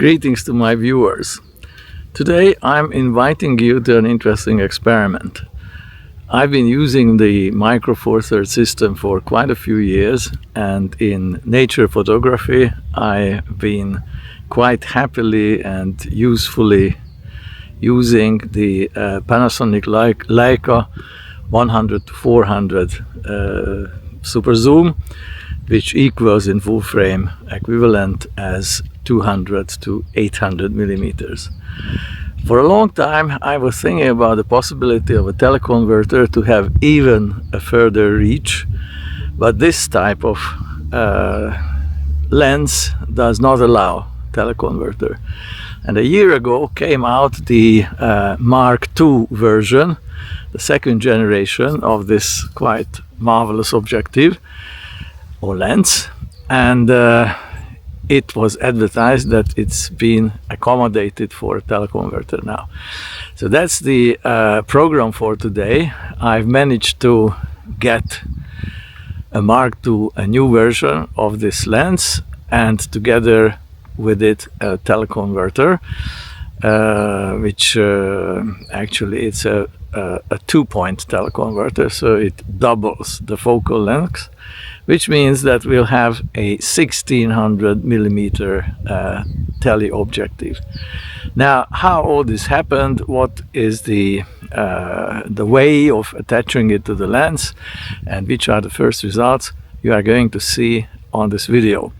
Greetings to my viewers. Today I'm inviting you to an interesting experiment. I've been using the Micro Four Thirds system for quite a few years, and in nature photography I've been quite happily and usefully using the Panasonic Leica 100-400 super zoom, which equals in full frame equivalent as 200 to 800 millimeters. For a long time I was thinking about the possibility of a teleconverter to have even a further reach, but this type of lens does not allow teleconverter. And a year ago came out the Mark II version, the second generation of this quite marvelous objective or lens, and it was advertised that it's been accommodated for a teleconverter now. So that's the program for today. I've managed to get a Mark II, a new version of this lens, and together with it a teleconverter, which actually it's a two-point teleconverter, so it doubles the focal length, which means that we'll have a 1600 millimeter teleobjective. Now, how all this happened, what is the way of attaching it to the lens, and which are the first results, you are going to see on this video.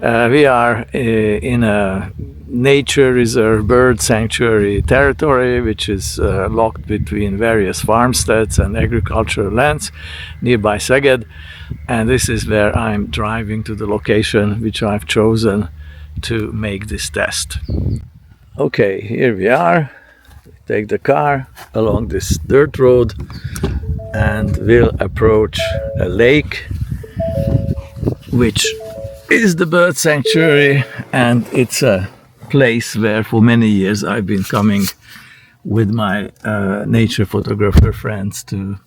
We are in a nature reserve bird sanctuary territory, which is locked between various farmsteads and agricultural lands nearby Szeged, and this is where I'm driving to the location which I've chosen to make this test. Okay, here we are. Take the car along this dirt road and we'll approach a lake, which is the bird sanctuary, and it's a place where for many years I've been coming with my nature photographer friends to.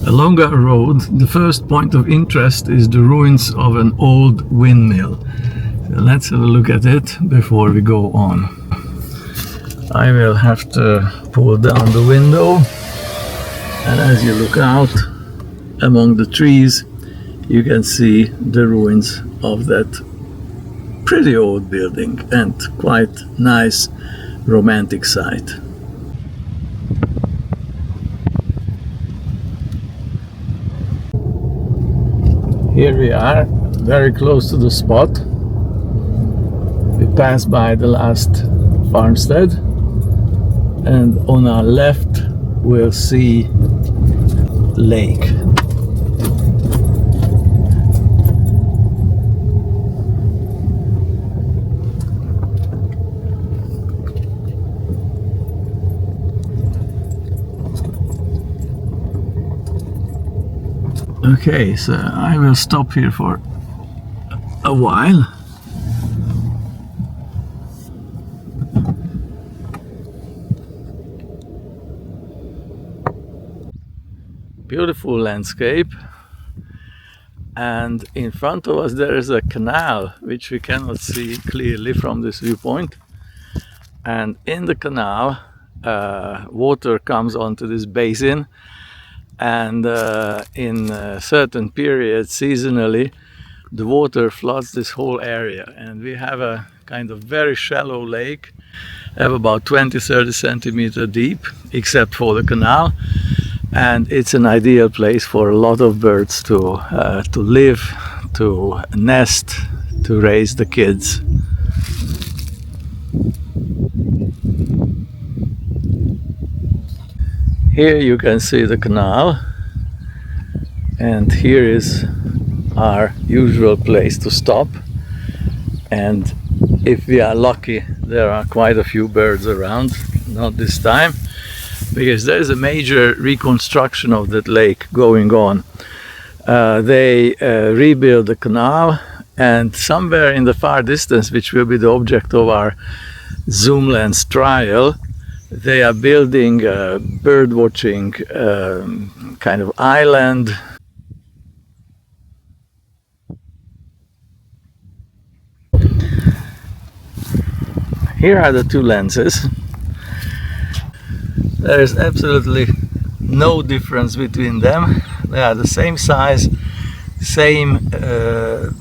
Along our road, the first point of interest is the ruins of an old windmill. So let's have a look at it before we go on. I will have to pull down the window, and as you look out among the trees you can see the ruins of that pretty old building and quite nice romantic site. Here we are, very close to the spot. We passed by the last farmstead, and on our left we'll see lake. Okay, so I will stop here for a while. Beautiful landscape, and in front of us there is a canal which we cannot see clearly from this viewpoint, and in the canal water comes onto this basin, and in certain periods seasonally the water floods this whole area, and we have a kind of very shallow lake, have about 20-30 centimeters deep except for the canal. And it's an ideal place for a lot of birds to live, to nest, to raise the kids. Here you can see the canal, and here is our usual place to stop. And if we are lucky, there are quite a few birds around, not this time, because there is a major reconstruction of that lake going on. They rebuild the canal, and somewhere in the far distance, which will be the object of our zoom lens trial, They are building a bird watching kind of island. Here are the two lenses. There is absolutely no difference between them. They are the same size, same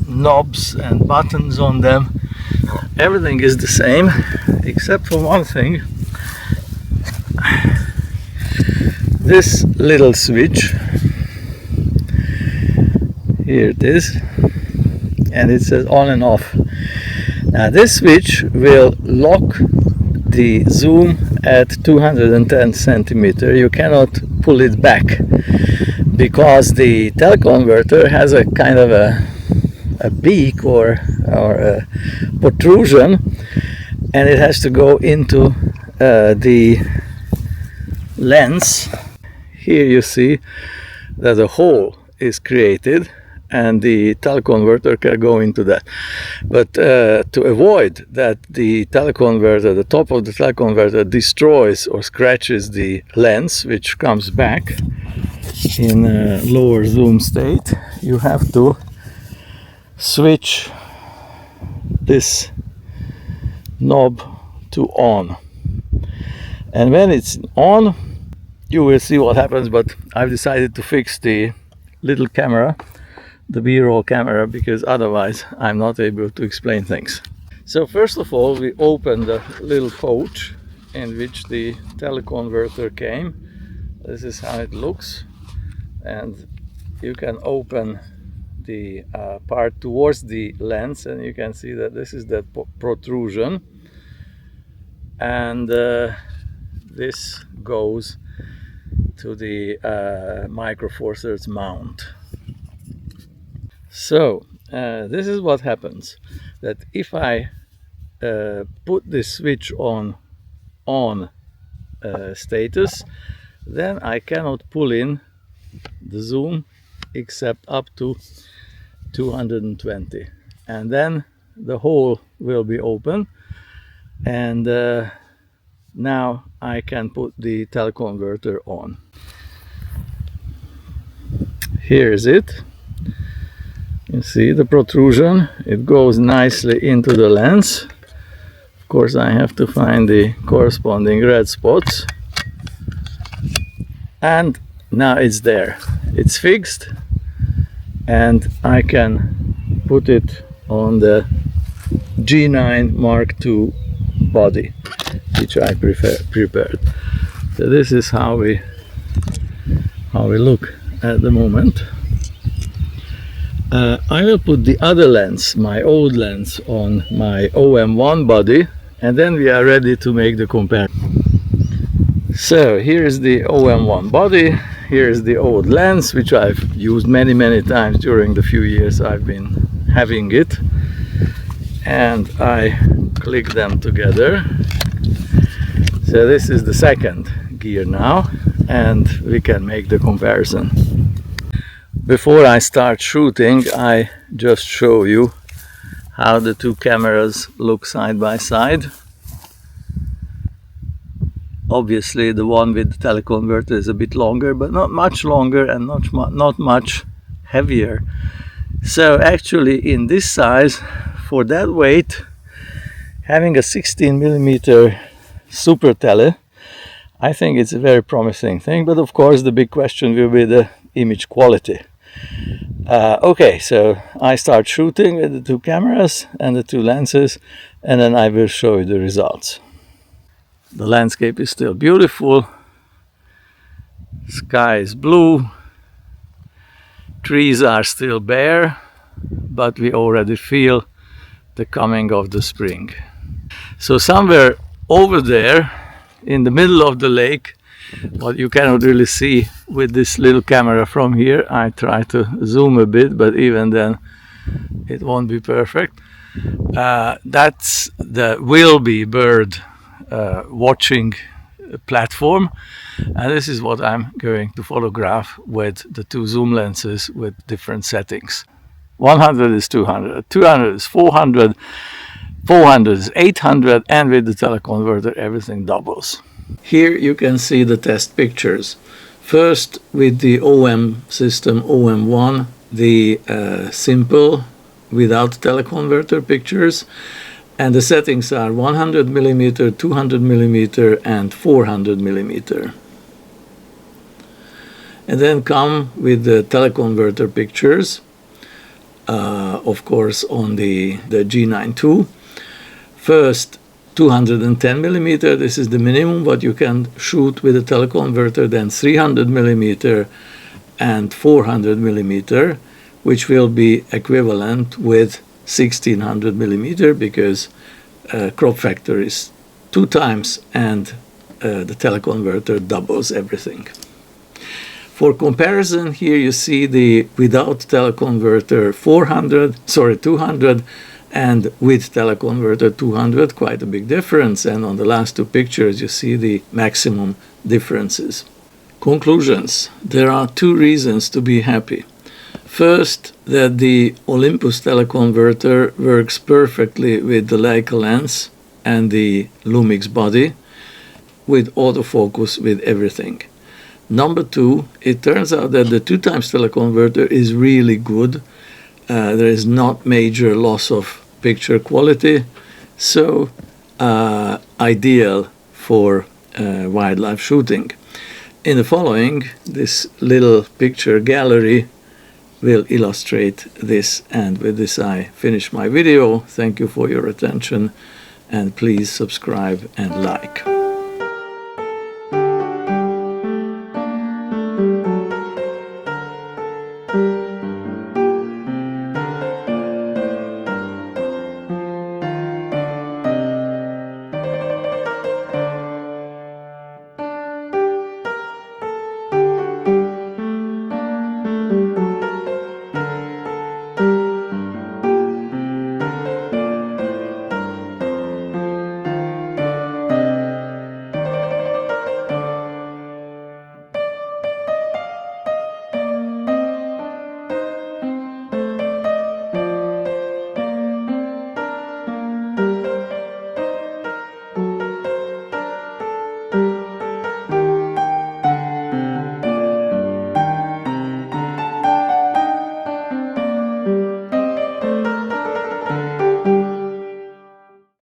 knobs and buttons on them. Everything is the same except for one thing. This little switch, here it is, and it says on and off. Now this switch will lock the zoom at 210 centimeter. You cannot pull it back because the teleconverter has a kind of a beak or a protrusion, and it has to go into the lens. Here you see that a hole is created and the teleconverter can go into that. But to avoid that the teleconverter, the top of the teleconverter destroys or scratches the lens, which comes back in a lower zoom state, you have to switch this knob to on. And when it's on, you will see what happens, but I've decided to fix the little camera, the B-roll camera, because otherwise I'm not able to explain things. So first of all, we open the little pouch in which the teleconverter came. This is how it looks, and you can open the part towards the lens, and you can see that this is that protrusion, and this goes to the micro four thirds mount. So this is what happens, that if I put this switch on status, then I cannot pull in the zoom except up to 220, and then the hole will be open, and now I can put the teleconverter on. Here is it. You see the protrusion, it goes nicely into the lens. Of course, I have to find the corresponding red spots, and now it's there, it's fixed, and I can put it on the G9 Mark II body, which I prepared. So this is how we look at the moment. I will put the other lens, my old lens, on my OM1 body, and then we are ready to make the comparison. So here is the OM1 body, here is the old lens, which I've used many times during the few years I've been having it, and I click them together. So this is the second gear now, and we can make the comparison. Before I start shooting, I just show you how the two cameras look side by side. Obviously the one with the teleconverter is a bit longer, but not much longer, and not much heavier. So actually in this size, for that weight, having a 16mm super tele, I think it's a very promising thing. But of course the big question will be the image quality. Okay, so I start shooting with the two cameras and the two lenses, and then I will show you the results. The landscape is still beautiful, sky is blue, trees are still bare, but we already feel the coming of the spring. So somewhere over there in the middle of the lake, what you cannot really see with this little camera from here, I try to zoom a bit, but even then it won't be perfect. That's the Wilby bird watching platform, and this is what I'm going to photograph with the two zoom lenses with different settings. 100 is 200, 200 is 400, 400 is 800, and with the teleconverter everything doubles. Here you can see the test pictures. First with the OM system, OM1, the simple without teleconverter pictures, and the settings are 100 millimeter, 200 millimeter, and 400 millimeter. And then come with the teleconverter pictures, of course on the G9ii. First 210 millimeter, this is the minimum what you can shoot with a teleconverter, then 300 millimeter and 400 millimeter, which will be equivalent with 1600 millimeter, because crop factor is 2 times and the teleconverter doubles everything. For comparison, here you see the without teleconverter 200, and with teleconverter 200, quite a big difference. And on the last 2 pictures, you see the maximum differences. Conclusions. There are 2 reasons to be happy. First, that the Olympus teleconverter works perfectly with the Leica lens and the Lumix body, with autofocus, with everything. Number 2, it turns out that the 2 times teleconverter is really good. There is not major loss of picture quality, so ideal for wildlife shooting. In the following, this little picture gallery will illustrate this, and with this I finish my video. Thank you for your attention, and please subscribe and like.